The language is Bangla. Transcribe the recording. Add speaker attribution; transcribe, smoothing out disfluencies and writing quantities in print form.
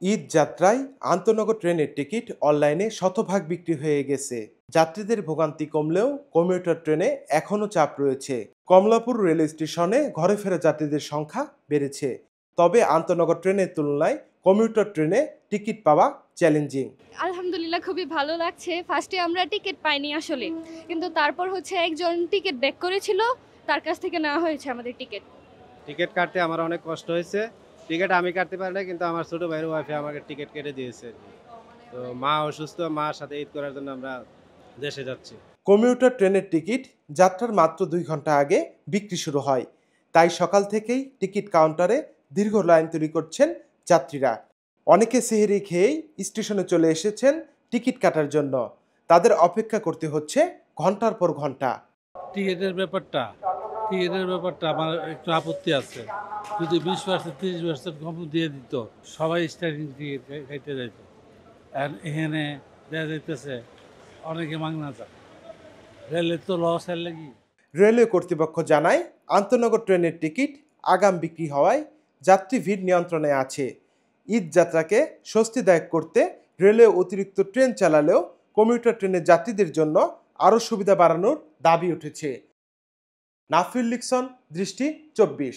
Speaker 1: ঈদ যাত্রায় আন্তনগর ট্রেনের টিকিট অনলাইনে শতভাগ বিক্রি হয়ে গেছে। যাত্রীদের ভোগান্তি কমলেও কমিউটার ট্রেনে এখনও চাপ রয়েছে। কমলাপুর রেল স্টেশনে ঘরে ফেরা যাত্রীদের সংখ্যা বেড়েছে, তবে আন্তনগর ট্রেনের তুলনায় কমিউটার ট্রেনে টিকিট পাওয়া চ্যালেঞ্জিং।
Speaker 2: আলহামদুলিল্লাহ খুবই ভালো লাগছে। ফার্স্টে আমরা টিকিট পাইনি আসলে। কিন্তু তারপর একজন টিকিট ব্যাক করেছিল। তার কাছ থেকে নেওয়া হয়েছে আমাদের টিকিট।
Speaker 3: টিকিট কাটতে আমার অনেক কষ্ট হয়েছে। টিকিট আমি কাটতে পারি না, কিন্তু আমার ছোট ভাইয়ের ওয়াইফে আমাকে টিকিট কেটে দিয়েছে। তো মা অসুস্থ, মার সাথে ঈদ করার জন্য আমরা দেশে যাচ্ছি।
Speaker 1: কমিউটার ট্রেনের টিকিট যাত্রার মাত্র 2 ঘন্টা আগে বিক্রি শুরু হয়, তাই সকাল থেকেই টিকিট কাউন্টারে দীর্ঘ লাইন তৈরি করছেন যাত্রীরা। অনেকে সেহরি খেয়েই স্টেশনে চলে এসেছেন টিকিট কাটার জন্য। তাদের অপেক্ষা করতে হচ্ছে ঘন্টার পর ঘন্টা।
Speaker 4: টিকিটের ব্যাপারটা টিকিটের ব্যাপারটা আমার একটু আপত্তি আছে। যদি 20% 30% কম দিয়ে দিত, সবাই স্টার্টিং টিকিট খাইতে যাইত। আর এখানে দেওয়া যাইতেছে অনেকে মাগনা যায়। রেলের তো লস এর লাগি।
Speaker 1: রেলওয়ে কর্তৃপক্ষ জানায়, আন্তনগর ট্রেনের টিকিট আগাম বিক্রি হওয়ায় যাত্রী ভিড় নিয়ন্ত্রণে আছে। ঈদ যাত্রাকে স্বস্তিদায়ক করতে রেলওয়ে অতিরিক্ত ট্রেন চালালেও কমিউটার ট্রেনের যাত্রীদের জন্য আরও সুবিধা বাড়ানোর দাবি উঠেছে। নাফিল লিকসন, দৃষ্টি 24।